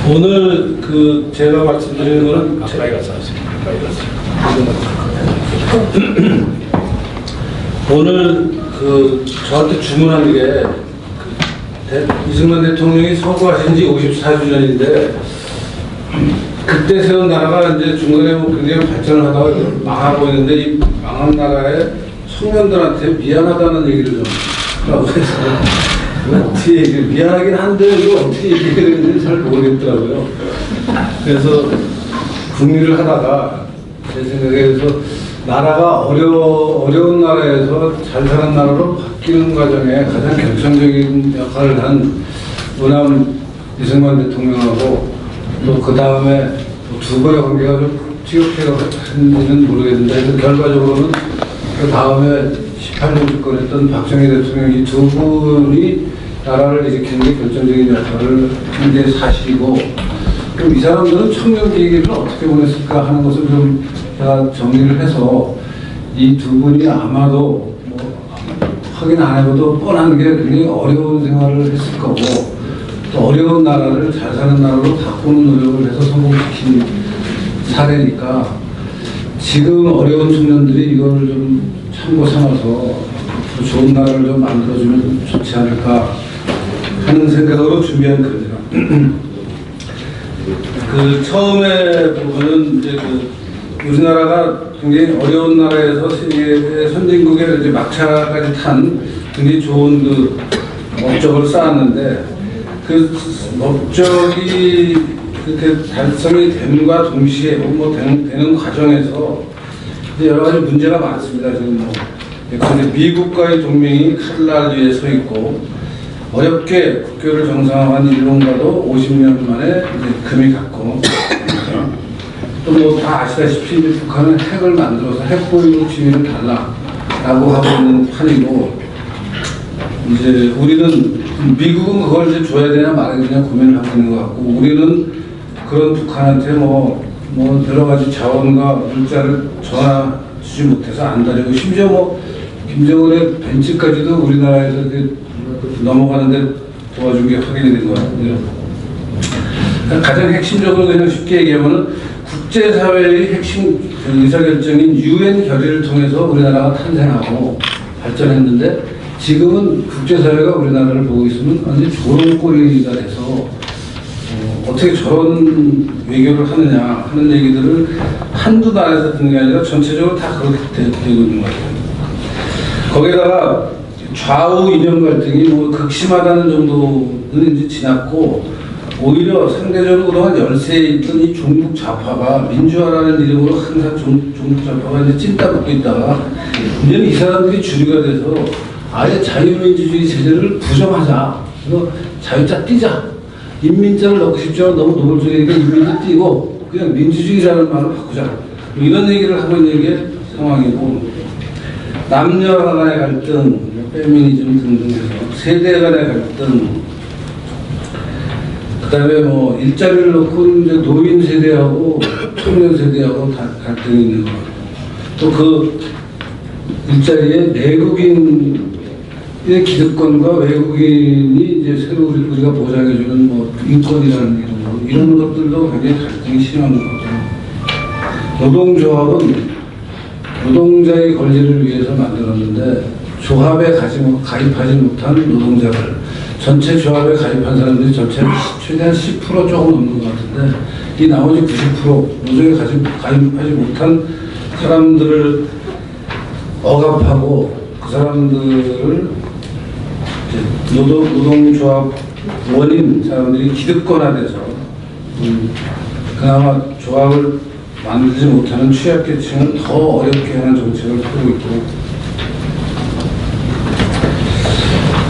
오늘 제가 말씀드리는 거는 가까이 가서 하세요. 가까이 가서. 오늘 저한테 주문한 게 이승만 대통령이 서거하신 지 54주년인데 그때 세운 나라가 이제 중간에 굉장히 발전을 하다가 망하고 있는데 이 망한 나라에 청년들한테 미안하다는 얘기를 좀 하라고 해서 어떻게 미안하긴 한데 이거 어떻게 얘기해야 되는지 잘 모르겠더라고요. 그래서 궁리를 하다가 제 생각에서 나라가 어려운 나라에서 잘 사는 나라로 바뀌는 과정에 가장 결정적인 역할을 한 원암 이승만 대통령하고 또 그 다음에 두 분의 관계가 좀 티격태격했는지는 모르겠는데 결과적으로는 그 다음에 18년 집권했던 박정희 대통령 이 두 분이 나라를 이제 굉장히 결정적인 역할을 한 게 사실이고 그럼 이 사람들은 청년 기획을 어떻게 보냈을까 하는 것을 좀 제가 정리를 해서 이 두 분이 아마도 확인 안 해봐도 뻔한 게 굉장히 어려운 생활을 했을 거고 또 어려운 나라를 잘 사는 나라로 바꾸는 노력을 해서 성공시킨 사례니까 지금 어려운 청년들이 이걸 좀 참고 삼아서 좋은 나라를 좀 만들어주면 좋지 않을까 하는 생각으로 준비한 글입니다. 처음에 부분은 이제 우리나라가 굉장히 어려운 나라에서 세계 선진국에 이제 막차까지 탄 굉장히 좋은 업적을 쌓았는데 그 업적이 그렇게 달성이 됨과 동시에 되는 과정에서 이제 여러 가지 문제가 많습니다. 지금 미국과의 동맹이 칼날 위에 서 있고 어렵게 국교를 정상화한 일본과도 50년 만에 이제 금이 갔고 또 다 아시다시피 북한은 핵을 만들어서 핵 보유 지위를 달라라고 하고 있는 판이고 이제 우리는 미국은 그걸 이제 줘야 되냐 말아야 되냐 고민을 하고 있는 것 같고 우리는 그런 북한한테 여러 가지 자원과 물자를 전화주지 못해서 안달이고 심지어 김정은의 벤치까지도 우리나라에서 넘어가는데 도와준 게 확인이 된 것 같고요. 그러니까 가장 핵심적으로 그냥 쉽게 얘기하면은 국제사회의 핵심 의사결정인 UN 결의를 통해서 우리나라가 탄생하고 발전했는데 지금은 국제사회가 우리나라를 보고 있으면 완전히 조롱거리가 돼서 어떻게 저런 외교를 하느냐 하는 얘기들을 한두 나라에서 듣는 게 아니라 전체적으로 다 그렇게 되고 있는 것 같아요. 거기다가 좌우 이념 갈등이 극심하다는 정도는 이제 지났고 오히려 상대적으로 그동안 열세에 있던 이 종북 좌파가 민주화라는 이름으로 항상 종북 좌파가 이제 찐따붙고 있다가 이제는 이 사람들이 주류가 돼서 아예 자유민주주의 체제를 부정하자. 그래서 자유자 띄자. 인민자를 넣고 싶지 않아 너무 노골적이니까 인민자 띄고 그냥 민주주의라는 말을 바꾸자. 이런 얘기를 하고 있는 게 상황이고 남녀 간의 갈등, 페미니즘 등등해서 세대 간의 갈등 그 다음에 일자리를 놓고 이제 노인 세대하고 청년 세대하고 다 갈등이 있는 거 같아요. 또 그 일자리에 내국인의 기득권과 외국인이 이제 새로 우리가 보장해주는 인권이라는 이런 것들도 굉장히 갈등이 심한 것 같아요. 노동조합은 노동자의 권리를 위해서 만들었는데 조합에 가입하지 못한 노동자들 전체 조합에 가입한 사람들이 전체 최대한 10% 조금 넘는 것 같은데 이 나머지 90% 노조에 가입하지 못한 사람들을 억압하고 그 사람들을 노동조합 원인 사람들이 기득권화돼서 그나마 조합을 만들지 못하는 취약계층은 더 어렵게 하는 정책을 펴고 있고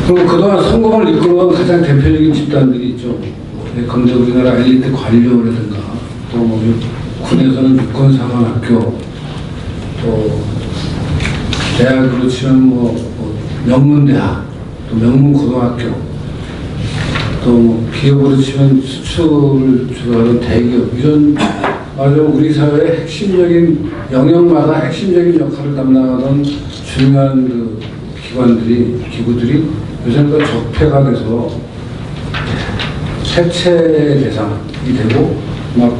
그리고 그동안 성공을 이끌어온 가장 대표적인 집단들이 있죠. 예컨대 우리나라 엘리트 관료라든가 또 군에서는 육군사관학교 또 대학으로 치면 명문대학 또 명문고등학교 또 기업으로 치면 수출을 주도하는 대기업 이런 아주 우리 사회의 핵심적인 영역마다 핵심적인 역할을 담당하던 중요한 기구들이 요새는 적폐가 돼서 해체 대상이 되고 막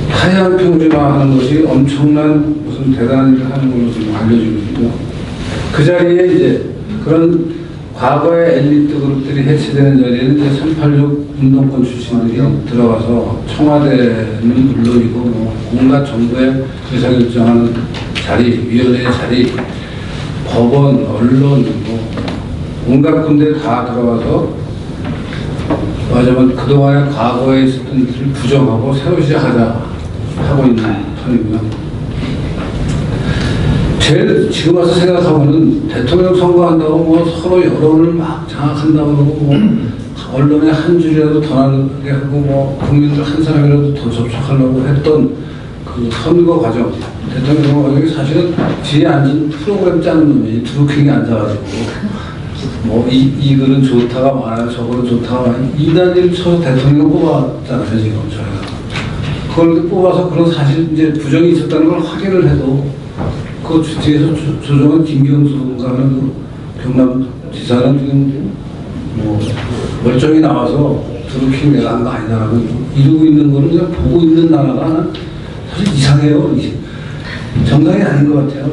하향 평준화하는 것이 엄청난 무슨 대단한 일을 하는 걸로 지금 알려지고 있고요. 그 자리에 이제 그런 과거의 엘리트 그룹들이 해체되는 자리에는 이제 386 운동권 출신들이 들어가서 청와대는 물론이고 뭐 온갖 정부의 의사결정하는 자리, 위원회의 자리, 법원, 언론, 뭐 온갖 군데 다 들어가서 맞아면 그동안의 과거에 있었던 일을 부정하고 새로 시작하자 하고 있는 편이고요. 제일 지금 와서 생각하면은 대통령 선거한다고 뭐 서로 여론을 막 장악한다고 그러고 뭐 언론에 한 줄이라도 더 나게 하고 뭐 국민들 한 사람이라도 더 접촉하려고 했던 그 선거 과정, 대통령 선거 과정이 사실은 뒤에 앉은 프로그램 짜는 놈이 드루킹이 앉아가지고 뭐 이 글은 좋다가 많아요, 저거는 좋다가 많아요. 이단지를 쳐서 대통령 뽑았잖아요, 지금 저희가. 그걸 뽑아서 그런 사실 이제 부정이 있었다는 걸 확인을 해도 그 뒤에서 조정한 김경수가는 그 경남지사는 지금 뭐 멀쩡히 나와서 드루킹 내가 한 거 아니다라고 이러고 있는 거는 그냥 보고 있는 나라가 사실 이상해요. 이게 정상이 아닌 것 같아요.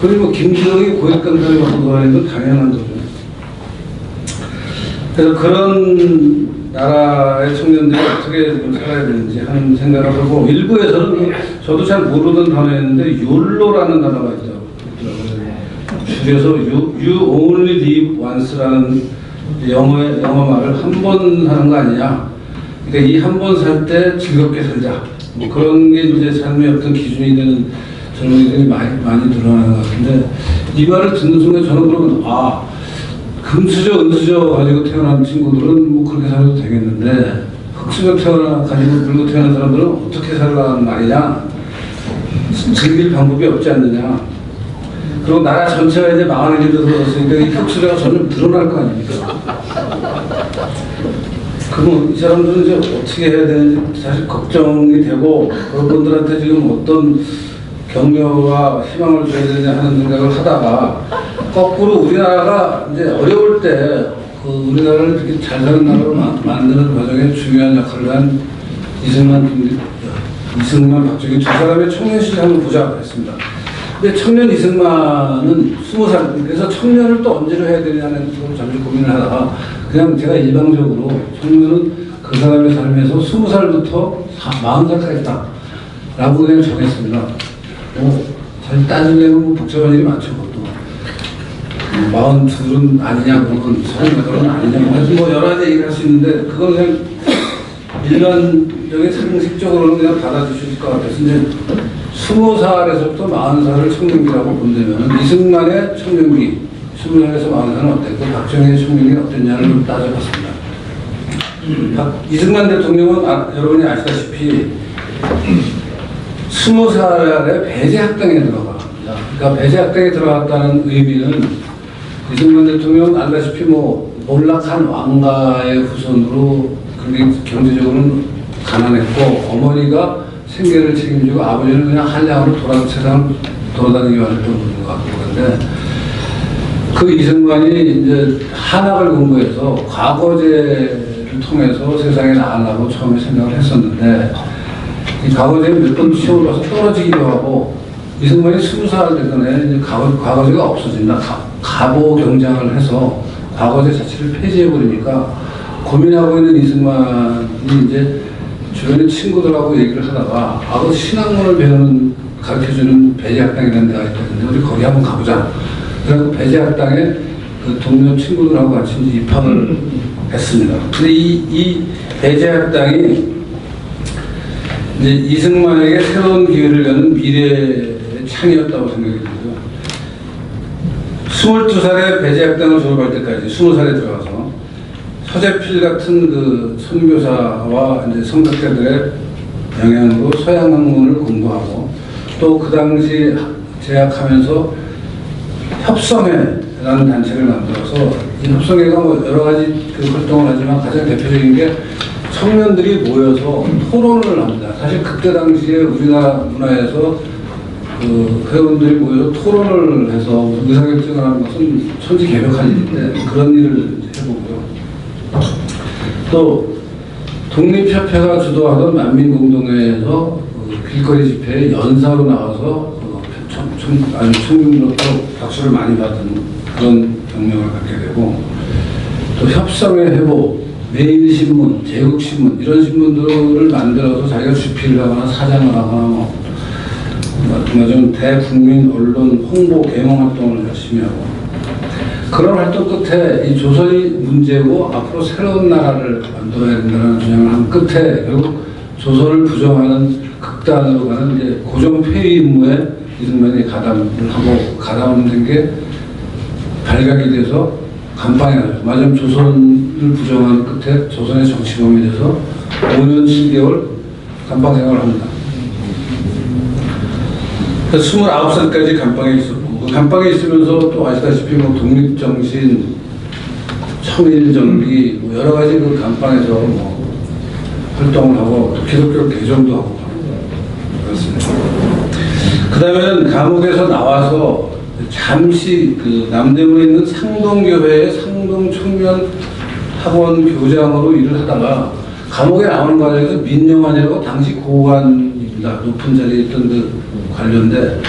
그리고 김기덕이 고액감사를 받고 가는 건 당연한 거죠. 그래서 그런 나라의 청년들이 어떻게 살아야 되는지 하는 생각을 하고, 일부에서는 저도 잘 모르던 단어였는데 욜로라는 단어가 있더라고요. 줄여서 You Only Live Once라는 영어 말을 한 번 사는 거 아니냐. 그러니까 이 한 번 살 때 즐겁게 살자. 뭐 그런 게 이제 삶의 어떤 기준이 되는 젊은이들이 많이 드러나는 것 같은데, 이 말을 듣는 순간 저는 그러면 금수저, 은수저 가지고 태어난 친구들은 뭐 그렇게 살아도 되겠는데, 흙수저 가지고 물고 태어난 사람들은 어떻게 살라는 말이냐? 즐길 방법이 없지 않느냐? 그리고 나라 전체가 이제 망하는 일도 들어섰으니까 이 흙수저가 점점 드러날 거 아닙니까? 그럼 이 사람들은 이제 어떻게 해야 되는지 사실 걱정이 되고, 그분들한테 지금 어떤 격려와 희망을 줘야 되냐 하는 생각을 하다가, 거꾸로 우리나라가 이제 어려울 때 그 우리나라를 이렇게 잘 사는 나라로 만드는 과정에 중요한 역할을 한 이승만, 박정희 두 사람의 청년 시절 한번 보자 했습니다. 근데 청년 이승만은 20살, 그래서 청년을 또 언제로 해야 되냐는 걸 잠시 고민을 하다가 그냥 제가 일방적으로 청년은 그 사람의 삶에서 20살부터 40살까지 다 라고 그냥 정했습니다. 사실 따지려면 뭐 복잡한 일이 많죠, 그것도. 42은 아니냐, 그건 38은 아니냐, 하여튼 뭐 여러 가지 얘기를 할 수 있는데, 그건 그냥 일반적인 상식적으로는 그냥 받아주실 것 같아서, 이제 20살에서부터 40살을 청년기라고 본다면, 이승만의 청년기, 20살에서 40살은 어땠고, 박정희의 청년기는 어땠냐를 따져봤습니다. 이승만 대통령은 여러분이 아시다시피 20살에 배제학당에 들어갑니다. 그러니까 배제학당에 들어갔다는 의미는 이승만 대통령은 알다시피 뭐 몰락한 왕가의 후손으로 굉장히 경제적으로는 가난했고, 어머니가 생계를 책임지고 아버지는 그냥 한량으로 세상을 돌아다니기만 했던 분인 것 같고, 그런데 그 이승만이 이제 한학을 공부해서 과거제를 통해서 세상에 나가려고 처음에 생각을 했었는데, 이 과거제에 몇 번 시험을 봐서 떨어지기도 하고, 이승만이 20살 되던 해 이제 과거제가 없어진다. 가보 경장을 해서 과거제 자체를 폐지해버리니까 고민하고 있는 이승만이 이제 주변의 친구들하고 얘기를 하다가 그 신학문을 배우는, 가르쳐주는 배제학당이라는 데가 있거든요. 우리 거기 한번 가보자. 그래서 배제학당에 그 동료 친구들하고 같이 이제 입학을 했습니다. 근데 이 배제학당이 이제 이승만에게 새로운 기회를 여는 미래의 창이었다고 생각이 들고요. 22살에 배제학당을 졸업할 때까지 20살에 들어가서 서재필 같은 그 선교사와 이제 성덕자들의 영향으로 서양 학문을 공부하고, 또 그 당시 재학하면서 협성회라는 단체를 만들어서, 이 협성회가 뭐 여러 가지 그 활동을 하지만 가장 대표적인 게 청년들이 모여서 토론을 합니다. 사실 그때 당시에 우리나라 문화에서 그 회원들이 모여서 토론을 해서 의사결정을 하는 것은 천지개벽한 일인데, 그런 일을 해보고요. 또 독립협회가 주도하던 만민공동회에서 길거리 집회에 연사로 나와서 아주 청중으로부터 박수를 많이 받은 그런 경력을 갖게 되고, 또 협상의 회복, 매일신문, 제국신문 이런 신문들을 만들어서 자기가 주필을 하거나 사장을 하거나 정말 좀 대국민 언론 홍보 개몽 활동을 열심히 하고, 그런 활동 끝에 이 조선이 문제고 앞으로 새로운 나라를 만들어야 된다는 주장을 한 끝에 결국 조선을 부정하는 극단으로 가는 이제 고종 폐위 임무에 이승만이 가담된 게 발각이 돼서 감방에 가죠. 마지막 조선을 부정하는 끝에 조선의 정치범이 돼서 5년 7개월 감방 생활을 합니다. 29살까지 감방에 있었고, 그 감방에 있으면서 또 아시다시피 뭐 독립정신, 청일정기, 뭐 여러 가지 그 감방에서 뭐 활동을 하고, 또 기독교 개정도 하고, 그렇습니다. 그 다음에는 감옥에서 나와서 잠시 그 남대문에 있는 상동교회의 상동청년 학원 교장으로 일을 하다가 감옥에 나오는 과정에서 민영환이라고 당시 고관입니다. 높은 자리에 있던 그 관련돼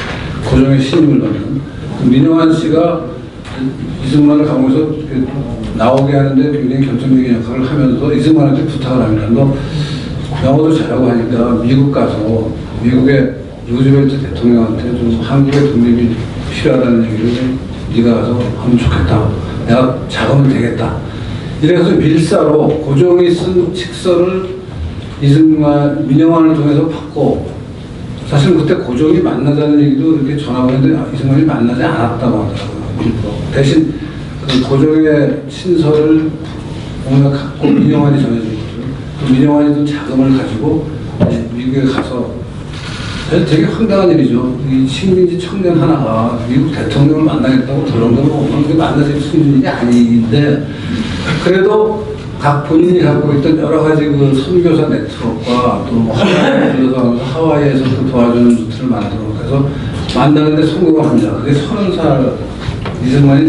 고종의 신임을 받는 그 민영환 씨가 이승만을 감옥에서 나오게 하는데 굉장히 결정적인 역할을 하면서 이승만한테 부탁을 합니다. 너 영어도 잘하고 하니까 미국 가서 미국의 루즈벨트 대통령한테 좀 한국의 독립이 필요하다는 얘기를 네가 가서 하면 좋겠다. 내가 작으면 되겠다. 이래서 밀사로 고종이 쓴 칙서를 민영환을 통해서 받고, 사실 그때 고종이 만나자는 얘기도 이렇게 전하고 했는데 이승만이 만나지 않았다고 하더라고요. 대신 그 고종의 친서를 뭔가 갖고 민영환이 전해준 거죠. 그 민영환이 좀 자금을 가지고 미국에 가서, 되게 황당한 일이죠. 이 식민지 청년 하나가 미국 대통령을 만나겠다고 그런 건 만나서 무슨 일이 아닌데, 그래도 각 본인이 갖고 있던 여러 가지 그 선교사 네트워크와 또 하와이에서 또 도와주는 루트를 만들고 그래서 만나는데 성공을 합니다. 그게 30살, 이승만이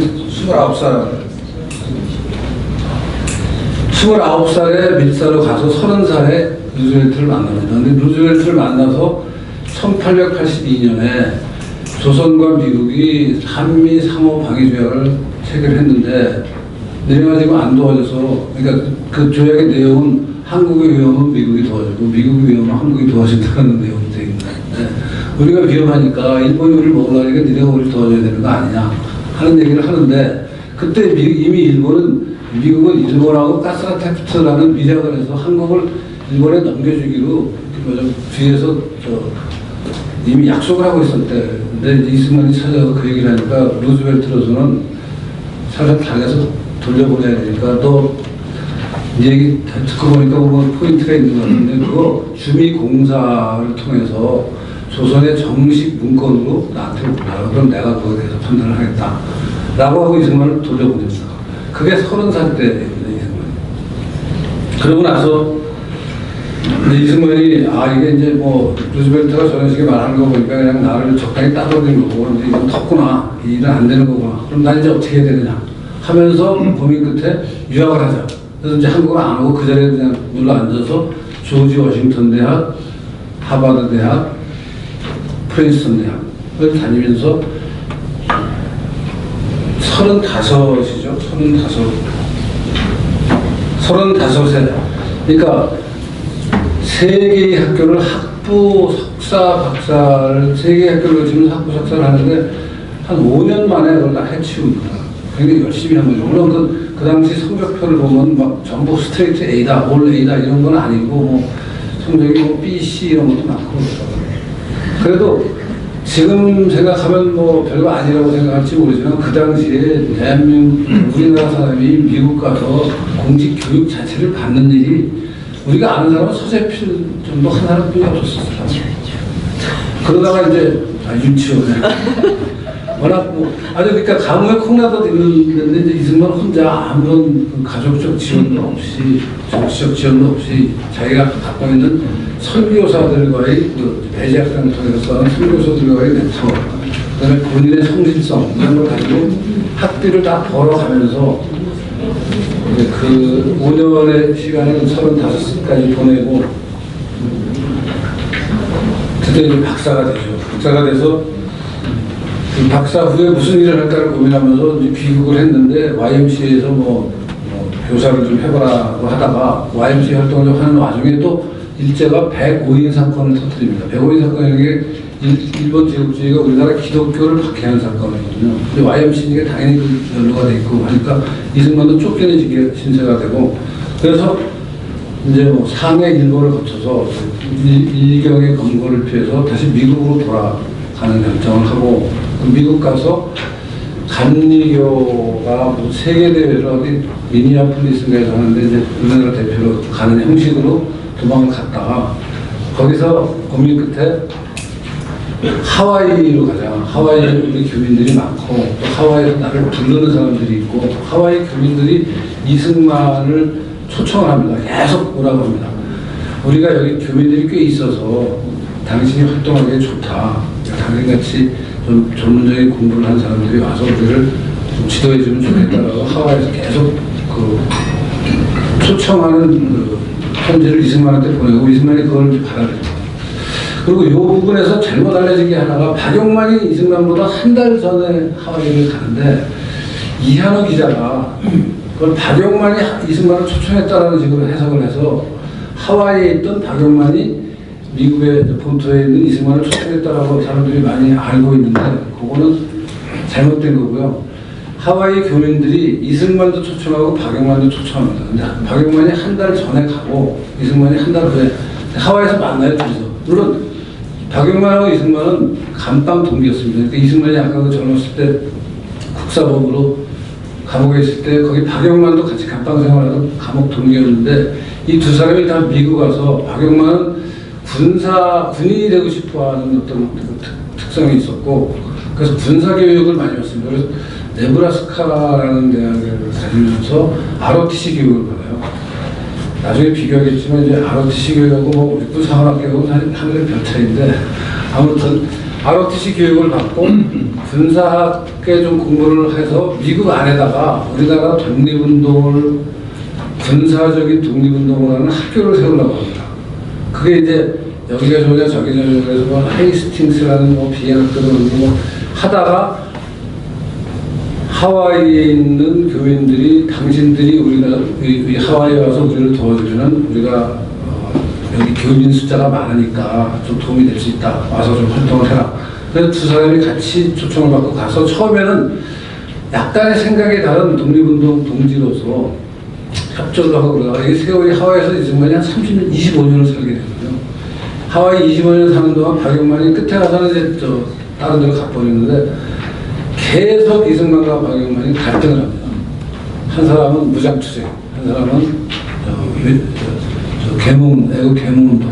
29살에 밀사로 가서 30살에 루즈벨트를 만납니다. 근데 루즈벨트를 만나서 1882년에 조선과 미국이 한미 상호 방위 조약을 체결했는데, 내려가지고 안 도와줘서, 그러니까 그 조약의 내용은 한국의 위험은 미국이 도와주고 미국의 위험은 한국이 도와준다는 내용이 되어 있는데, 우리가 위험하니까 일본이 우리를 먹으려니까 니네가 우리를 도와줘야 되는 거 아니냐 하는 얘기를 하는데, 그때 이미 미국은 일본하고 가스라테프트라는 미약을 해서 한국을 일본에 넘겨주기로 뒤에서 이미 약속을 하고 있었대. 근데 이승만이 찾아서 그 얘기를 하니까 루즈벨트로서는 사실 당해서 돌려보내야 되니까 너 얘기 듣고 보니까 뭐 포인트가 있는 것 같은데, 그거 주미공사를 통해서 조선의 정식 문건으로 나한테 오라. 그럼 내가 그거에 대해서 판단을 하겠다. 라고 하고 이승만을 돌려보냈어. 그게 30살 때입니다, 이승만이. 그러고 나서 이승만이 이게 이제 뭐 루즈벨트가 저런 식의 말하는 거 보니까 그냥 나를 적당히 따돌리는 거고, 이제 이건 텄구나, 이 일은 안 되는 거구나, 그럼 난 이제 어떻게 해야 되느냐 하면서 고민 끝에 유학을 하자. 그래서 이제 한국을 안 오고 그 자리에 그냥 눌러 앉아서 조지 워싱턴 대학, 하버드 대학, 프린스턴 대학을 다니면서 35이죠. 35세. 그러니까 세 개의 학교를 학부, 석사, 박사를 세 개의 학교를 거치면서 학부, 석사를 하는데 한 5년 만에 그걸 다 해치웁니다. 굉장히 열심히 한 거죠. 물론 그 당시 성적표를 보면 막 전부 스트레이트 A다, 올 A다 이런 건 아니고, 뭐 성적이 뭐 B, C 이런 것도 많고. 그래도 지금 생각하면 뭐 별거 아니라고 생각할지 모르지만, 그 당시에 대한민국, 우리나라 사람이 미국 가서 공직 교육 자체를 받는 일이 우리가 아는 사람은 서재필 정도 한 사람뿐이 없었어요. 그러다가 이제 유치원에 워낙 뭐 아주 그러니까 감옥에 콩나듯 있는데 이제 이승만 혼자 아무런 가족적 지원도 없이 정치적 지원도 없이 자기가 갖고 있는 선교사들과의 그 배제학생을 통해서 쌓은 선교사들과의 네트워크, 그다음에 본인의 성실성 이런 걸 가지고 학비를 다 벌어가면서 이제 그 5년의 시간을 35까지 보내고 그때 이제 박사가 되죠. 박사가 돼서 그 박사 후에 무슨 일을 할까를 고민하면서 이제 귀국을 했는데 YMCA에서 교사를 좀 해보라고 하다가 YMCA 활동을 좀 하는 와중에 또 일제가 105인 사건을 터뜨립니다. 105인 사건이라는 게 일본 제국주의가 우리나라 기독교를 박해한 사건이거든요. 근데 YMCA가 당연히 그 연루가 돼 있고 하니까 이승만도 쫓기는 신세가 되고, 그래서 이제 상해 일본을 거쳐서 일경의 검거를 피해서 다시 미국으로 돌아가는 결정을 하고, 미국 가서 감리교가 세계대회를 어디 미니애폴리스에서 하는데 이제 우리나라 대표로 가는 형식으로 도망을 갔다가 거기서 고민 끝에 하와이로 가자. 하와이에 우리 교민들이 많고 또 하와이에서 나를 부르는 사람들이 있고, 하와이 교민들이 이승만을 초청을 합니다. 계속 오라고 합니다. 우리가 여기 교민들이 꽤 있어서 당신이 활동하기에 좋다. 당신같이 좀 전문적인 공부를 한 사람들이 와서 우리를 좀 지도해주면 좋겠다라고 하와이에서 계속 그 초청하는 그 편지를 이승만한테 보내고, 이승만이 그걸 받아들입니다. 그리고 이 부분에서 잘못 알려진 게 하나가, 박용만이 이승만보다 한 달 전에 하와이를 가는데 이한호 기자가 그걸 박용만이 이승만을 초청했다라는 식으로 해석을 해서 하와이에 있던 박용만이 미국의 본토에 있는 이승만을 초청했다라고 사람들이 많이 알고 있는데, 그거는 잘못된 거고요. 하와이 교민들이 이승만도 초청하고 박용만도 초청합니다. 근데 박용만이 한 달 전에 가고 이승만이 한 달 후에 하와이에서 만나요, 둘이서. 물론 박용만하고 이승만은 감방 동기였습니다. 그러니까 이승만이 아까 그 젊었을 때 국사범으로 감옥에 있을 때 거기 박용만도 같이 감방 생활하던 감옥 동기였는데, 이 두 사람이 다 미국 가서 박용만은 군인이 되고 싶어하는 어떤 특성이 있었고, 그래서 군사 교육을 많이 받습니다. 그래서 네브라스카라는 대학을 다니면서 ROTC 교육을 받아요. 나중에 비교하겠지만 이제 ROTC 교육하고 육군 사관학교하고 하늘의 별 차이인데, 아무튼 ROTC 교육을 받고 군사학에 좀 공부를 해서 미국 안에다가 우리나라 독립운동을, 군사적인 독립운동을 하는 학교를 세우려고 합니다. 그게 이제 여기가 좋냐 저기가 좋냐 그래서 헤이스팅스라는 비행학교를 하다가 하와이에 있는 교민들이 당신들이 우리 하와이에 와서 우리를 도와주면 우리가 여기 교민 숫자가 많으니까 좀 도움이 될 수 있다. 와서 좀 활동을 해라. 그래서 두 사람이 같이 초청을 받고 가서 처음에는 약간의 생각이 다른 독립운동 동지로서 협조를 하고 그러다가 이 세월이 하와이에서 이승만이 한 25년을 살게 되거든요. 하와이 25년 사는 동안 박용만이 끝에 가서는 이제 다른 데로 가버리는데 계속 이승만과 박용만이 갈등을 합니다. 한 사람은 무장투쟁, 한 사람은 애국 계몽운동.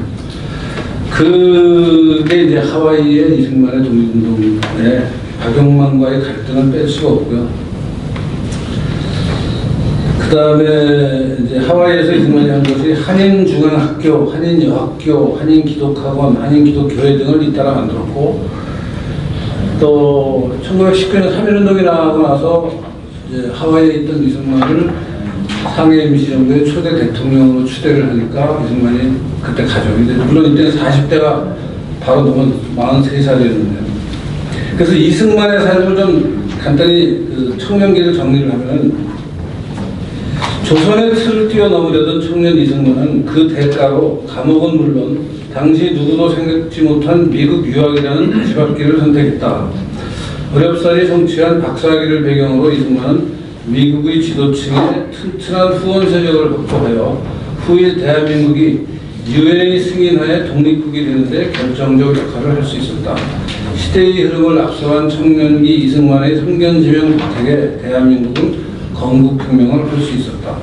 그게 이제 하와이의 이승만의 독립운동에 박용만과의 갈등을 뺄 수가 없고요. 그 다음에 이제 하와이에서 이승만이 한 것이 한인중앙학교, 한인여학교, 한인기독학원, 한인기독교회 등을 잇따라 만들었고, 또 1919년 3.1운동이 나고 나서 이제 하와이에 있던 이승만을 상해 임시정부의 초대 대통령으로 추대를 하니까 이승만이 그때 가죠. 근데 물론 이때는 40대가 바로 넘은 43살이었는데, 그래서 이승만의 삶을 좀 간단히 그 청년기를 정리를 하면, 조선의 틀을 뛰어넘으려던 청년 이승만은 그 대가로 감옥은 물론 당시 누구도 생각지 못한 미국 유학이라는 마지막길을 선택했다. 어렵사리 성취한 박사학위를 배경으로 이승만은 미국의 지도층의 튼튼한 후원 세력을 확보하여 후일 대한민국이 유엔의 승인하에 독립국이 되는데 결정적 역할을 할 수 있었다. 시대의 흐름을 앞서간 청년기 이승만의 성견지명 덕택에 대한민국은 건국혁명을 할 수 있었다.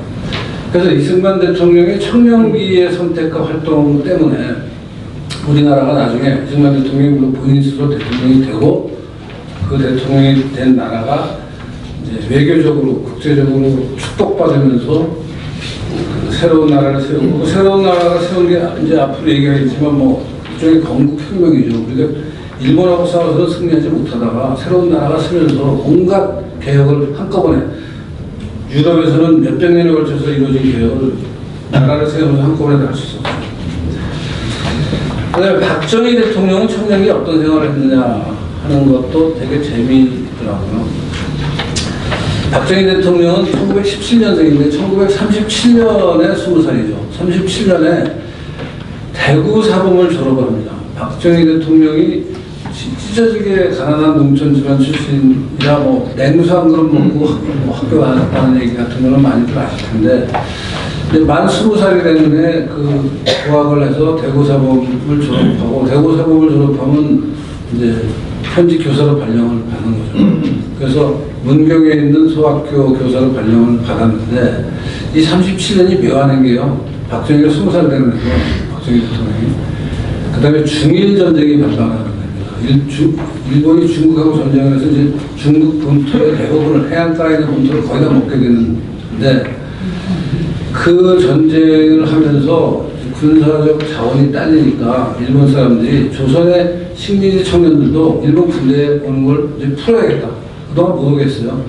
그래서 이승만 대통령의 청년기의 선택과 활동 때문에 우리나라가 나중에 이승만 대통령이 물론 본인 스스로 대통령이 되고, 그 대통령이 된 나라가 이제 외교적으로 국제적으로 축복받으면서 새로운 나라를 세우고, 그 새로운 나라가 세운 게 이제 앞으로 얘기하겠지만 일종의 건국혁명이죠. 우리가 일본하고 싸워서 승리하지 못하다가 새로운 나라가 서면서 온갖 개혁을 한꺼번에 유럽에서는 몇백 년에 걸쳐서 이루어진 개혁을 나라를 세우면서 한꺼번에 다 할 수 있었죠. 그다음에 박정희 대통령은 청년기 어떤 생활을 했느냐 하는 것도 되게 재미있더라고요. 박정희 대통령은 1917년생인데 1937년에 20살이죠. 37년에 대구 사범을 졸업을 합니다. 박정희 대통령이 찢어지게 가난한 농촌 집안 출신이라 뭐 냉수 한 그릇 먹고 뭐 학교 갔다는 얘기 같은 거는 많이들 아실 텐데, 이제 만 20살이 되는 그 고학을 해서 대구 사범을 졸업하고, 대구 사범을 졸업하면 이제 현직 교사로 발령을 받는 거죠. 그래서 문경에 있는 소학교 교사로 발령을 받았는데, 이 37년이 묘한 게요. 박정희가 20살 되는 거죠. 박정희 대통령이. 그 다음에 중일 전쟁이 발발하는 겁니다. 일본이 중국하고 전쟁을 해서 이제 중국 본토의 대부분을, 해안가에 있는 본토를 거의 다 먹게 되는데, 그 전쟁을 하면서 군사적 자원이 딸리니까 일본 사람들이 조선의 식민지 청년들도 일본 군대에 오는 걸 이제 풀어야겠다. 그동안 못 오겠어요.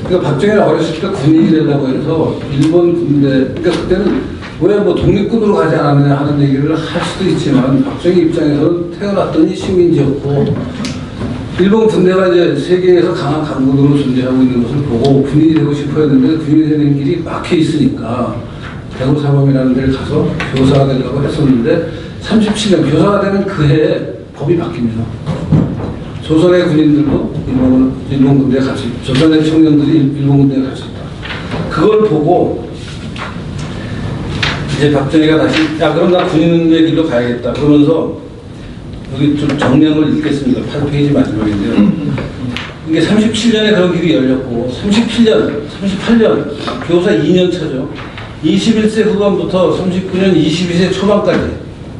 그러니까 박정희가 어렸을 때 군인이 되려고 해서 일본 군대, 그러니까 그때는 왜 뭐 독립군으로 가지 않았느냐 하는 얘기를 할 수도 있지만, 박정희 입장에서는 태어났더니 식민지였고, 일본 군대가 이제 세계에서 강한 강국으로 존재하고 있는 것을 보고 군인이 되고 싶어 했는데, 군인이 되는 길이 막혀 있으니까 대구 사범이라는 데를 가서 교사가 되려고 했었는데, 37년 교사가 되는 그 해에 법이 바뀝니다. 조선의 군인들도 일본 군대에 갈 수 있다. 조선의 청년들이 일본 군대에 갈 수 있다. 그걸 보고 이제 박정희가 다시, 야 그럼 나 군인의 길로 가야겠다 그러면서, 여기 좀 정량을 읽겠습니다. 8페이지 마지막인데요. 이게 37년에 그런 길이 열렸고, 38년 교사 2년 차죠. 21세 후반부터 39년 22세 초반까지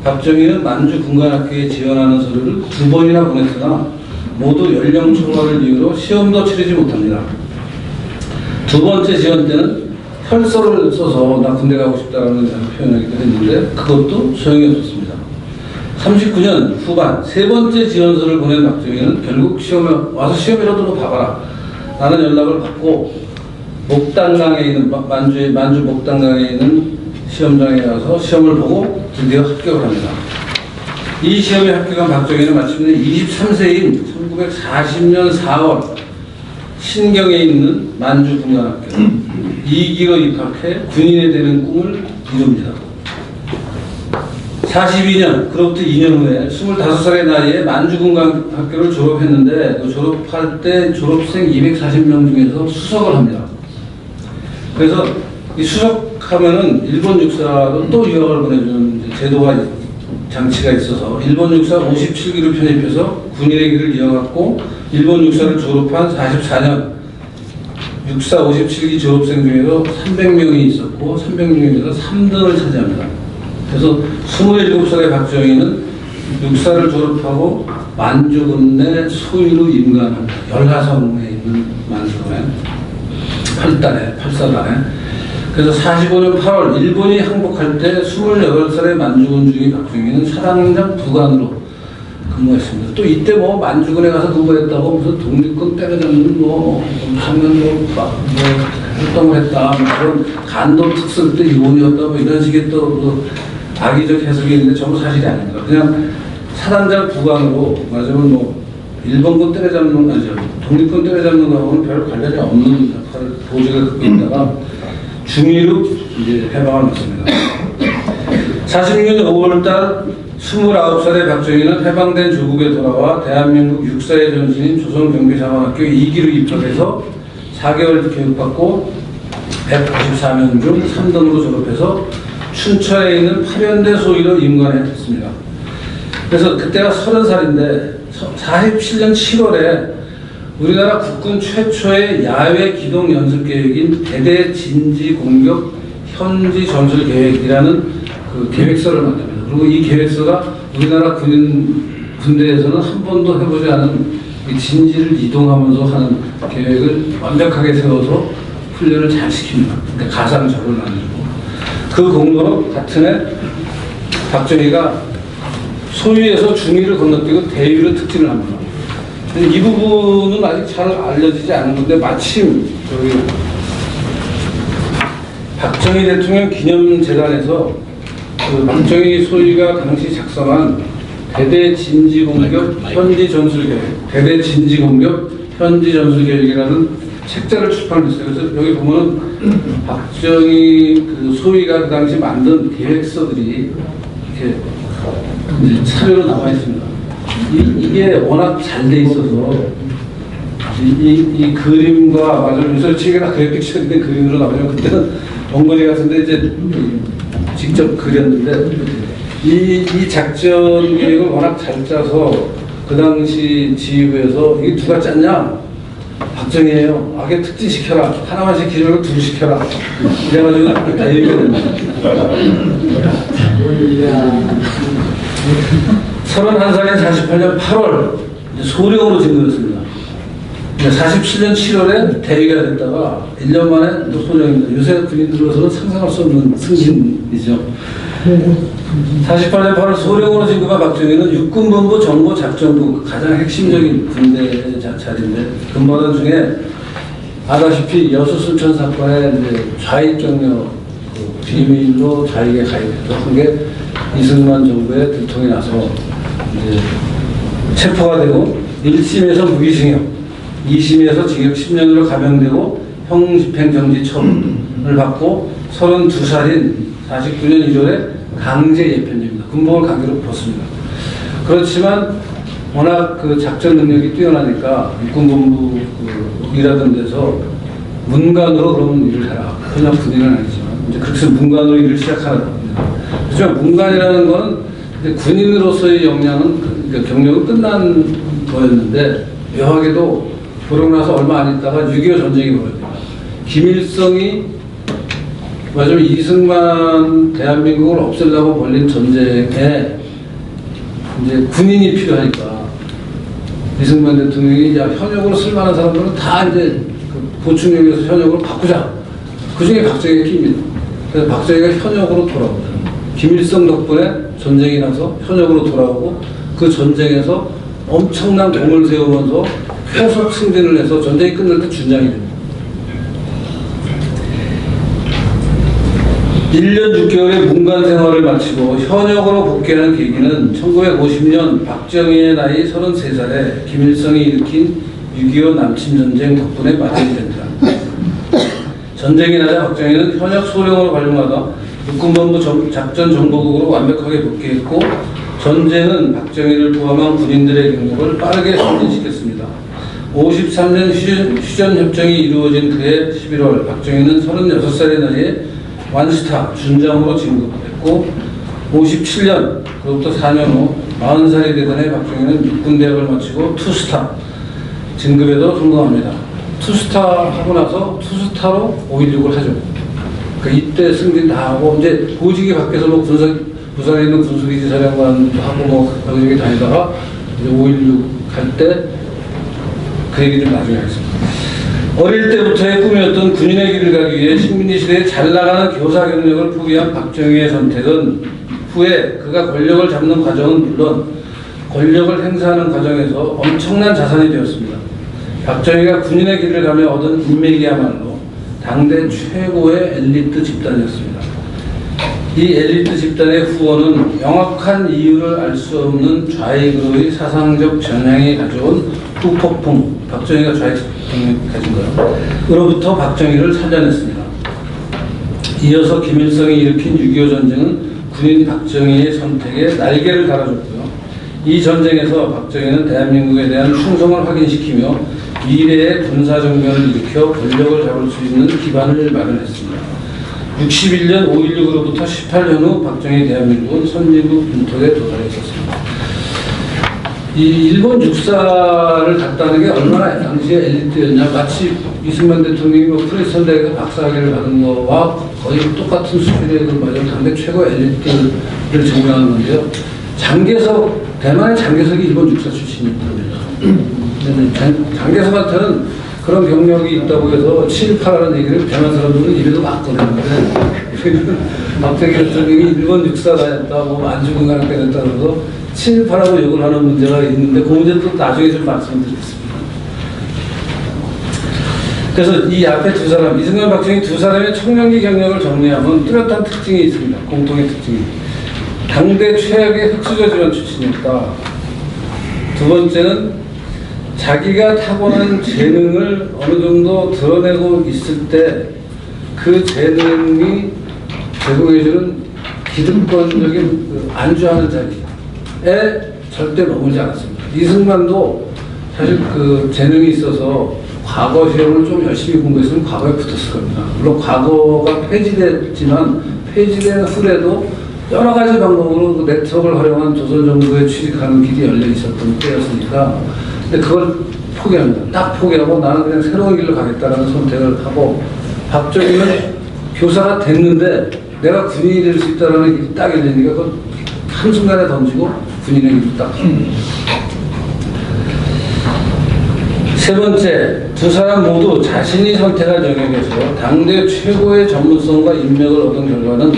박정희는 만주 군관학교에 지원하는 서류를 2번이나 보냈으나 모두 연령 초과를 이유로 시험도 치르지 못합니다. 두 번째 지원 때는 혈서를 써서 나 군대 가고 싶다는 표현하기도 했는데 그것도 소용이 없었습니다. 39년 후반 세 번째 지원서를 보낸 박정희는 결국 시험에 와서 시험이라도 봐봐라 라는 연락을 받고, 목당강에 있는 만주 목당강에 있는 시험장에 가서 시험을 보고 드디어 합격을 합니다. 이 시험에 합격한 박정희는 마침내 23세인 1940년 4월 신경에 있는 만주 군관학교 2기로 입학해 군인이 되는 꿈을 이룹니다. 42년, 그로부터 2년 후에 25살의 나이에 만주군관학교를 졸업했는데, 그 졸업할 때 졸업생 240명 중에서 수석을 합니다. 그래서 이 수석하면은 일본 육사로 또 유학을 보내주는 제도가, 장치가 있어서 일본 육사 57기로 편입해서 군인의 길을 이어갔고, 일본 육사를 졸업한 44년 육사 57기 졸업생 중에서 300명이 있었고 300명에서 3등을 차지합니다. 그래서 27살의 박정희는 육사를 졸업하고 만주군 내 소위로 임관합니다. 열하성에 있는 만주군에 8사단에. 그래서 45년 8월 일본이 항복할 때 28살의 만주군 중의 박정희는 사단장 부관으로 근무했습니다. 또 이때 뭐 만주군에 가서 근무했다고 무슨 독립군 때려잡는 뭐 엄청난 뭐 활동을 했다, 뭐 그런 간도 특설 때 요원이었다, 뭐 이런 식의 또 악의적 해석이 있는데 전부 사실이 아닙니다. 그냥 사단장 부관으로 말하자면 뭐 일본군 때려잡는 거 아니죠. 독립군 때려잡는 거하고는 별 관련이 없는 역할을 보직을 갖고 있다가 중위로 이제 해방을 받습니다. 46년 5월달 29살의 박정희는 해방된 조국에 돌아와 대한민국 육사의 전신인 조선경비사관학교 2기로 입학해서 4개월 교육받고 194명 중 3등으로 졸업해서 춘천에 있는 8연대 소위로 임관했습니다. 그래서 그때가 30살인데 47년 7월에 우리나라 국군 최초의 야외 기동 연습 계획인 대대 진지 공격 현지 전술 계획이라는 그 계획서를 만듭니다. 그리고 이 계획서가 우리나라 군대에서는 한 번도 해보지 않은 진지를 이동하면서 하는 계획을 완벽하게 세워서 훈련을 잘 시킵니다. 그러니까 가상적을 만들고, 그 공로로 같은 해 박정희가 소위에서 중위를 건너뛰고 대위로 특진을 합니다. 이 부분은 아직 잘 알려지지 않은 건데, 마침 저기 박정희 대통령 기념재단에서 그 박정희 소위가 당시 작성한 대대 진지공격 현지 전술계획, 대대 진지공격 현지 전술계획이라는 책자를 출판했어요. 그래서 여기 보면은 박정희 그 소위가 그 당시 만든 계획서들이 이렇게 차례로 나와 있습니다. 이게 워낙 잘 돼 있어서 이 그림과 맞아 요새치기나 그래픽션인데 그림으로 나오면 그때는 원거리 같은데 이제 직접 그렸는데 이 작전 계획을 워낙 잘 짜서 그 당시 지휘부에서 이게 누가 짰냐? 박정희예요. 악에 특진시켜라. 하나만 시키지 말고 둘 시켜라. 이래가지고 다 얘기가 됩니다. 31살인 48년 8월 소령으로 진급했습니다. 47년 7월에 대위가 됐다가 1년 만에 또 소령입니다. 요새 군인들로서는 상상할 수 없는 승진이죠. 48년 8월 소령으로 진급한 박정희는 육군본부 정보작전부 가장 핵심적인 군대 자리인데 근무하던 중에 아다시피 여수순천 사건에 이제 좌익 경력 비밀로 좌익에 가입해서 한 게 이승만 정부의 들통이 나서 이제 체포가 되고 1심에서 무기징역, 2심에서 징역 10년으로 감형되고 형집행정지 처분을 받고 32살인 49년 1월에 강제 예편입니다. 군복을 강제로 벗습니다. 그렇지만 워낙 그 작전 능력이 뛰어나니까 육군본부 일하던 데서 문관으로 그러면 일을 해라. 그냥 군인은 아니지만 이제 그렇게 해서 문관으로 일을 시작하는 겁니다. 하지만 문관이라는 거는 이제 군인으로서의 역량은 그러니까 경력은 끝난 거였는데 묘하게도 그러고 나서 얼마 안 있다가 6.25 전쟁이 벌어집니다. 김일성이 마지막에 이승만 대한민국을 없애려고 벌린 전쟁에 이제 군인이 필요하니까 이승만 대통령이 야, 현역으로 쓸만한 사람들은 다 이제 그 보충력에서 현역으로 바꾸자. 그 중에 박정희가 낍니다. 그래서 박정희가 현역으로 돌아옵니다. 김일성 덕분에 전쟁이 나서 현역으로 돌아오고 그 전쟁에서 엄청난 공을 세우면서 계속 승진을 해서 전쟁이 끝날 때 준장이 됩니다. 1년 6개월의 문관 생활을 마치고 현역으로 복귀하는 계기는 1950년 박정희의 나이 33살에 김일성이 일으킨 6.25 남침전쟁 덕분에 마련이 됩니다. 전쟁이 나자 박정희는 현역 소령으로 발령하다 육군본부 작전정보국으로 완벽하게 복귀했고 전쟁은 박정희를 포함한 군인들의 경력을 빠르게 승진시켰습니다. 53년 휴전협정이 이루어진 그해 11월 박정희는 36살의 나이에 완스타 준장으로 진급했고 57년 그로부터 4년 후 40살이 되던 해 박정희는 육군대학을 마치고 투스타 진급에도 성공합니다. 투스타 하고 나서 투스타로 5.16을 하죠. 그러니까 이때 승진 다 하고 이제 보직이 밖에서 뭐 부산에 있는 군수기지 사령관도 하고 뭐 여기 다니다가 이제 5.16 갈 때 그 얘기 좀 나중에 하겠습니다. 어릴 때부터의 꿈이었던 군인의 길을 가기 위해 식민지 시대에 잘 나가는 교사 경력을 포기한 박정희의 선택은 후에 그가 권력을 잡는 과정은 물론 권력을 행사하는 과정에서 엄청난 자산이 되었습니다. 박정희가 군인의 길을 가며 얻은 인맥이야말로 당대 최고의 엘리트 집단이었습니다. 이 엘리트 집단의 후원은 명확한 이유를 알 수 없는 좌익으로의 사상적 전향이 가져온 후폭풍, 박정희가 좌익 경력을 가진 거요. 으로부터 박정희를 살려냈습니다. 이어서 김일성이 일으킨 6.25 전쟁은 군인 박정희의 선택에 날개를 달아줬고요. 이 전쟁에서 박정희는 대한민국에 대한 충성을 확인시키며 미래의 군사정변을 일으켜 권력을 잡을 수 있는 기반을 마련했습니다. 61년 5.16으로부터 18년 후 박정희 대한민국은 선진국 분턱에 도달했었습니다. 이 일본 육사를 갔다는 게 얼마나 당시에 엘리트였냐. 마치 이승만 대통령이 뭐 프레스턴 대학에서 박사학위를 받은 거와 거의 똑같은 수준의 그 마저 당대 최고 엘리트를 증명한 건데요. 대만의 장개석이 일본 육사 출신입니다. 장개석한테는 그런 경력이 있다고 해서 7.8라는 얘기를 대만 사람들은 입에도 막 꺼내는데 박정희 대통령이 일본 육사다녔다, 뭐 안중근가랑 때렸다 그래서 7.8하고 욕을 하는 문제가 있는데 그 문제는 또 나중에 좀 말씀드리겠습니다. 그래서 이 앞에 두 사람, 이승만, 박정희 두 사람의 청년기 경력을 정리하면 뚜렷한 특징이 있습니다. 공통의 특징이. 당대 최악의 흑수저 지원 출신이었다. 두 번째는 자기가 타고난 재능을 어느 정도 드러내고 있을 때 그 재능이 제공해주는 기득권적인 안주하는 자리에 절대 머물지 않았습니다. 이승만도 사실 그 재능이 있어서 과거 시험을 좀 열심히 공부했으면 과거에 붙었을 겁니다. 물론 과거가 폐지됐지만 폐지된 후에도 여러 가지 방법으로 그 네트워크를 활용한 조선 정부에 취직하는 길이 열려 있었던 때였으니까 근데 그걸 포기합니다. 딱 포기하고 나는 그냥 새로운 길로 가겠다는 선택을 하고 박정희는 교사가 됐는데 내가 군인이 될 수 있다는 길이 딱 열리니까 그걸 한순간에 던지고 군인의 길로 딱 세 번째, 두 사람 모두 자신이 선택한 영역에서 당대 최고의 전문성과 인맥을 얻은 결과는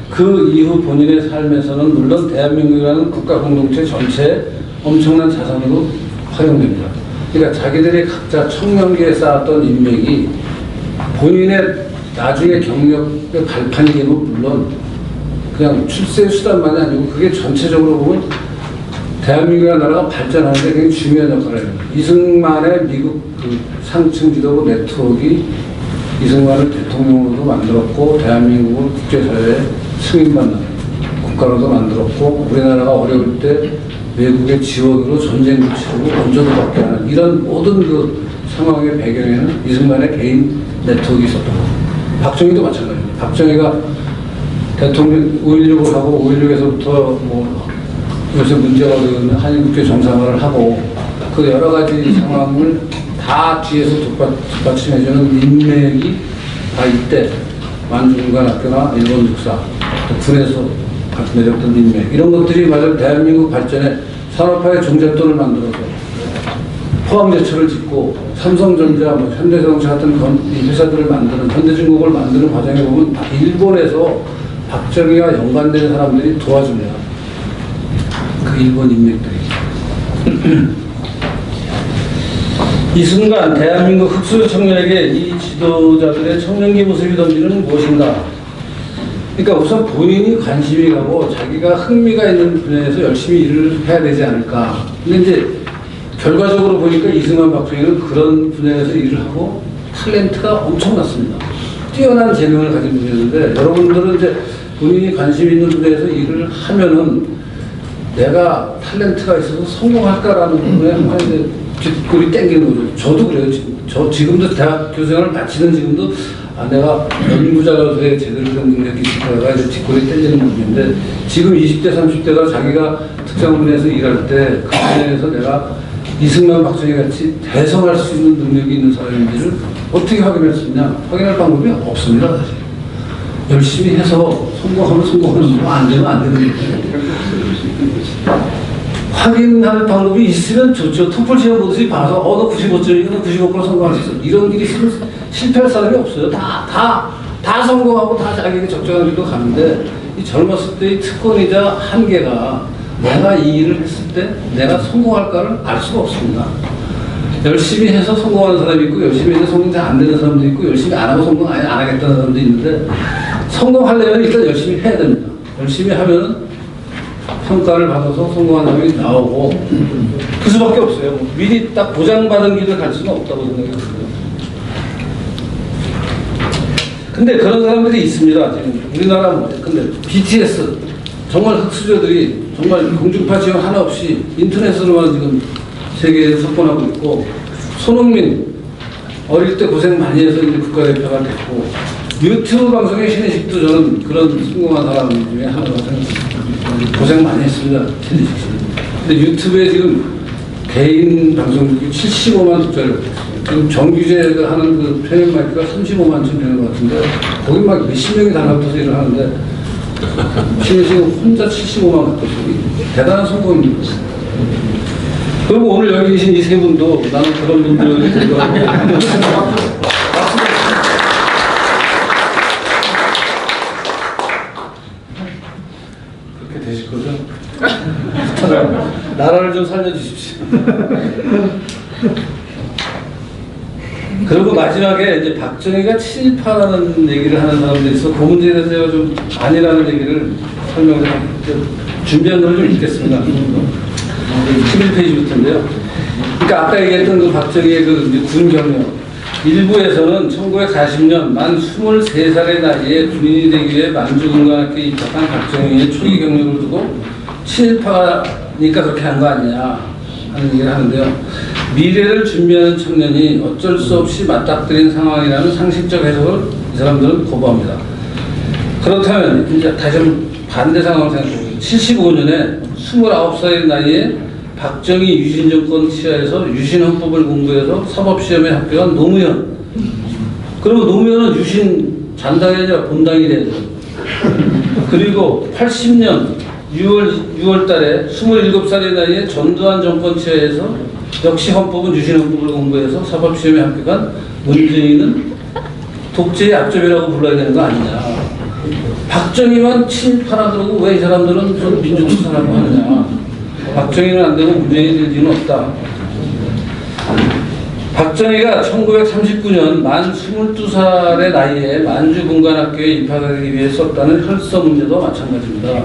그 이후 본인의 삶에서는 물론 대한민국이라는 국가 공동체 전체에 엄청난 자산으로 활용됩니다. 그러니까 자기들이 각자 청년기에 쌓았던 인맥이 본인의 나중에 경력의 발판이기는 물론 그냥 출세 수단만이 아니고 그게 전체적으로 보면 대한민국이라는 나라가 발전하는데 굉장히 중요한 역할을 합니다. 이승만의 미국 그 상층 지도부 네트워크가 이승만을 대통령으로도 만들었고 대한민국을 국제사회에 승인받는 국가로도 만들었고 우리나라가 어려울 때 외국의 지원으로 전쟁도 치르고 원조도 받게 하는 이런 모든 그 상황의 배경에는 이승만의 개인 네트워크가 있었던 겁니다. 박정희도 마찬가지입니다. 박정희가 대통령 5.16을 하고 5.16에서부터 뭐 요새 문제가 되는 한일국교 정상화를 하고 그 여러 가지 상황을 다 뒤에서 뒷받침해주는 인맥이 다 이때 만주군관학교나 일본 육사 또 군에서 맺었던 인맥 이런 것들이 말하자면 대한민국 발전에 산업화의 종잣돈을 만들어서 포항제철을 짓고 삼성전자, 뭐 현대자동차 같은 회사들을 만드는 현대중공업을 만드는 과정에 보면 일본에서 박정희와 연관된 사람들이 도와줍니다. 그 일본 인맥들이. 이 순간 대한민국 흑수저 청년에게 이 지도자들의 청년기 모습이 던지는 무엇인가? 그러니까 우선 본인이 관심이 가고 자기가 흥미가 있는 분야에서 열심히 일을 해야 되지 않을까. 근데 이제 결과적으로 보니까 이승만, 박정희는 그런 분야에서 일을 하고 탤런트가 엄청났습니다. 뛰어난 재능을 가진 분이었는데 여러분들은 이제 본인이 관심 있는 분야에서 일을 하면은 내가 탤런트가 있어서 성공할까라는 부분에 항상 이제 뒷골이 땡기는 거죠. 저도 그래요. 지금도 대학 교생활을 마치는 지금도 내가 연구자로서의 제대로 된 능력이 있을까가 이제 뒷골이 땡기는 부분인데 지금 20대, 30대가 자기가 특정 분야에서 일할 때 그 분야에서 내가 이승만, 박정희 같이 대성할 수 있는 능력이 있는 사람인지를 어떻게 확인할 수 있냐? 확인할 방법이 없습니다. 사실. 열심히 해서 성공하면 성공하는 거고 안 되면 안 되는 거예요. 확인할 방법이 있으면 좋죠. 토플 시험 보듯이 봐서 너 95점이니까 너 95% 성공할 수 있어. 이런 길이 있으면 실패할 사람이 없어요. 다 성공하고 다 자기에게 적정한 길로 가는데 이 젊었을 때의 특권이자 한계가 내가 이 일을 했을 때 내가 성공할까를 알 수가 없습니다. 열심히 해서 성공하는 사람이 있고 열심히 해서 성공 잘 안 되는 사람도 있고 열심히 안 하고 성공 안 하겠다는 사람도 있는데 성공하려면 일단 열심히 해야 됩니다. 열심히 하면은 평가를 받아서 성공한 사람이 나오고 그 수밖에 없어요. 미리 딱 보장받은 길을 갈 수는 없다고 생각이 듭니다. 근데 그런 사람들이 있습니다. 지금 우리나라 뭐 근데 BTS 정말 흑수저들이 정말 공중파 지원 하나 없이 인터넷으로만 지금 세계에서 석권하고 있고 손흥민 어릴 때 고생 많이 해서 이제 국가대표가 됐고 유튜브 방송의 신의식도 저는 그런 성공한 사람 중에 하나라고 생각합니다. 고생 많이 했습니다. 신의식 씨. 근데 유튜브에 지금 개인 방송국이 75만 독자를 받았어요. 지금 정규제가 하는 그 표현 마이크가 35만 천 되는 것 같은데 거기 막 몇십 명이 달라붙어서 일을 하는데 신의식은 혼자 75만 받았어요. 대단한 성공입니다. 그리고 오늘 여기 계신 이 세 분도 나는 그런 분들이 될 거라고 생각합니다. 그렇게 되실 거죠? 나라를 좀 살려주십시오. 그리고 마지막에 이제 박정희가 친일파라는 얘기를 하는 사람들이 있어. 그 문제에 대해서 제가 좀 아니라는 얘기를 설명을 준비한 걸 좀 읽겠습니다. 11페이지부터인데요. 그러니까 아까 얘기했던 그 박정희의 그 군 경력. 일부에서는 1940년 만 23살의 나이에 군인이 되기 위해 만주군관학교에 입학한 박정희의 초기 경력을 두고 친일파니까 그렇게 한 거 아니냐 하는 얘기를 하는데요. 미래를 준비하는 청년이 어쩔 수 없이 맞닥뜨린 상황이라는 상식적 해석을 이 사람들은 거부합니다. 그렇다면 이제 다시 한번 반대 상황을 생각해보세요. 75년에 29살의 나이에 박정희 유신 정권 치하에서 유신 헌법을 공부해서 사법시험에 합격한 노무현. 그러면 노무현은 유신 잔당이 아니라 본당이 돼야죠. 그리고 80년 6월 달에 27살의 나이에 전두환 정권 치하에서 역시 헌법은 유신 헌법을 공부해서 사법시험에 합격한 문재인은 독재의 약점이라고 불러야 되는 거 아니냐. 박정희만 친일파라 그러고 왜 이 사람들은 민주투사라고 하느냐. 박정희는 안 되고 문재인이 될 이유는 없다. 박정희가 1939년 만 22살의 나이에 만주군관학교에 입학하기 위해 썼다는 혈서 문제도 마찬가지입니다.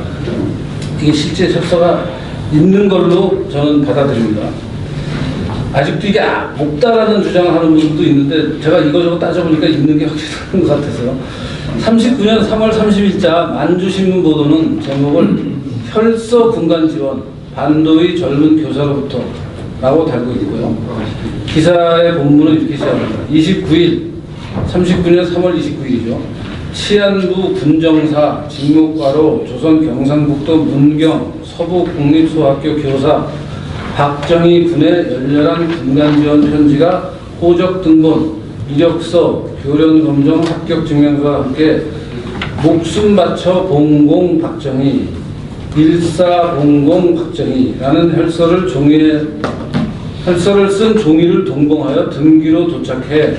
이게 실제 혈서가 있는 걸로 저는 받아들입니다. 아직도 이게 없다라는 주장을 하는 분도 있는데 제가 이거저거 따져보니까 있는 게 확실한 것 같아서요. 39년 3월 30일자 만주신문 보도는 제목을 혈서 군관 지원 반도의 젊은 교사로부터 라고 달고 있고요. 기사의 본문은 이렇게 시작합니다. 29일 39년 3월 29일이죠. 치안부 군정사 직무과로 조선 경상북도 문경 서부국립소학교 교사 박정희 군의 열렬한 군간지원 편지가 호적 등본, 이력서, 교련검정 합격증명서와 함께 목숨 바쳐 봉공 박정희, 일사봉공 박정희라는 혈서를 쓴 종이를 동봉하여 등기로 도착해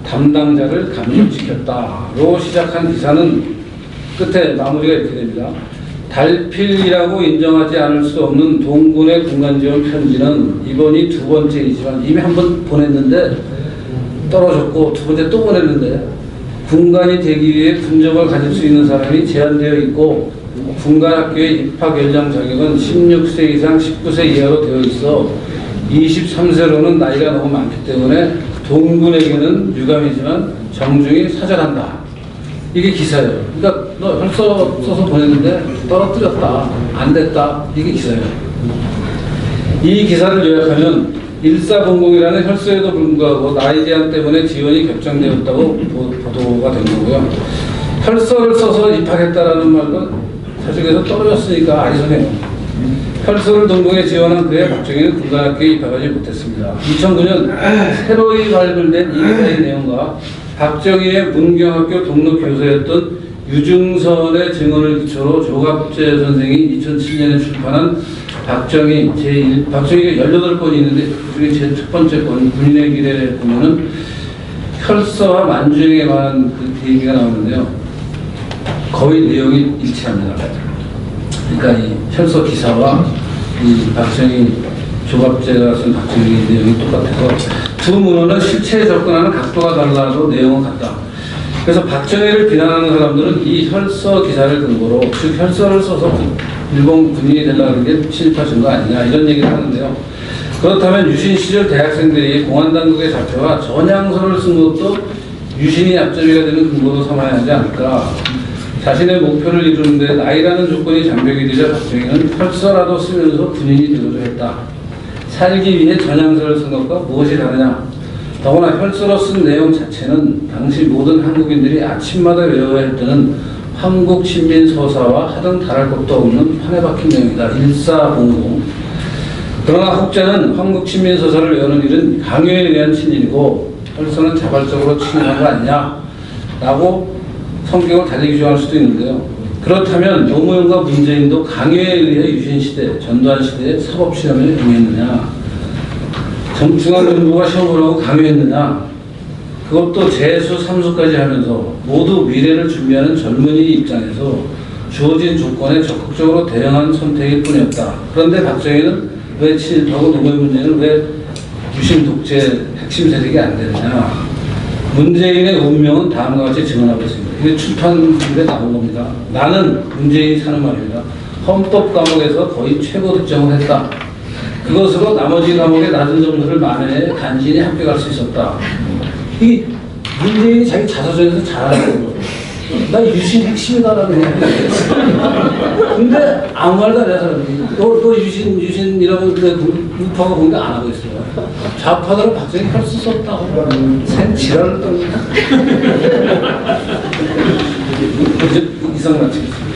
담당자를 감금시켰다로 시작한 기사는 끝에 마무리가 이렇게 됩니다. 달필이라고 인정하지 않을 수 없는 동군의 군간지원 편지는 이번이 두 번째이지만 이미 한 번 보냈는데 떨어졌고 두 번째 또 보냈는데 군관이 되기 위해 군적을 가질 수 있는 사람이 제한되어 있고 군관학교의 입학 연령 자격은 16세 이상 19세 이하로 되어 있어 23세로는 나이가 너무 많기 때문에 동군에게는 유감이지만 정중히 사절한다. 이게 기사예요. 그러니까 너 혈서 써서 보냈는데 떨어뜨렸다. 안 됐다. 이게 기사예요. 이 기사를 요약하면 일사봉공이라는 혈서에도 불구하고 나이 제한 때문에 지원이 결정되었다고 보도가 된 거고요. 혈서를 써서 입학했다라는 말은 사직에서 떨어졌으니까 아리송해요. 혈서를 동봉해 지원한 그의 박정희는 군관학교에 입학하지 못했습니다. 2009년 새로이 발굴된 이 기사의 내용과 박정희의 문경학교 동로 교사였던 유중선의 증언을 기초로 조갑재 선생이 2007년에 출판한 박정희가 18권이 있는데 그중에 제 첫 번째 권 군인의 길에 보면은 혈서와 만주행에 관한 그 얘기가 나오는데요. 거의 내용이 일치합니다. 그러니까 이 혈서 기사와 이 박정희 조갑재가 쓴 박정희 내용이 똑같아서 두 문헌은 실체에 접근하는 각도가 달라도 내용은 같다. 그래서 박정희를 비난하는 사람들은 이 혈서 기사를 근거로 즉 혈서를 써서 일본 군인이 되려는 게 친일파 증거 아니냐 이런 얘기를 하는데요. 그렇다면 유신 시절 대학생들이 공안당국에 잡혀와 전향서를 쓴 것도 유신이 약점이가 되는 근거로 삼아야 하지 않을까. 자신의 목표를 이루는데 나이라는 조건이 장벽이 되자 박정희는 혈서라도 쓰면서 군인이 되고자 했다. 살기 위해 전향서를 쓴 것과 무엇이 다르냐. 더구나 혈서로 쓴 내용 자체는 당시 모든 한국인들이 아침마다 외워야 했다는 한국신민서사와 하등 다를 것도 없는 판에 박힌 내용이다. 일사봉공. 그러나 혹자는 한국신민서사를 외우는 일은 강요에 의한 친일이고 혈서는 자발적으로 친일한 거 아니냐 라고 성격을 달리 규정할 수도 있는데요. 그렇다면 노무현과 문재인도 강요에 의해 유신시대, 전두환시대에 사법시험에 응했느냐? 중앙정부가 시험을 하고 강요했느냐? 그것도 재수, 삼수까지 하면서 모두 미래를 준비하는 젊은이 입장에서 주어진 조건에 적극적으로 대응한 선택일 뿐이었다. 그런데 박정희는 왜 친일파고 노무현 문재인은 왜 유신 독재 핵심 세력이 안 되느냐? 문재인의 운명은 다음과 같이 증언하고 있습니다. 이게 출판물에 나온 겁니다. 나는 문재인이 사는 말입니다. 헌법 과목에서 거의 최고 득점을 했다. 그것으로 나머지 과목의 낮은 점수를 만회해 간신히 합격할 수 있었다. 이 문재인이 자기 자서전에서 잘하는 거예요. 나 유신 핵심이다라는 얘기. 근데 아무 말도 안 해, 사람이. 또 유신이라고 우파가 공개 안 하고 있어요. 좌파들은 박정희 할수 없다고. 생 지랄을 떱니다. 이제 이상 마치겠습니다.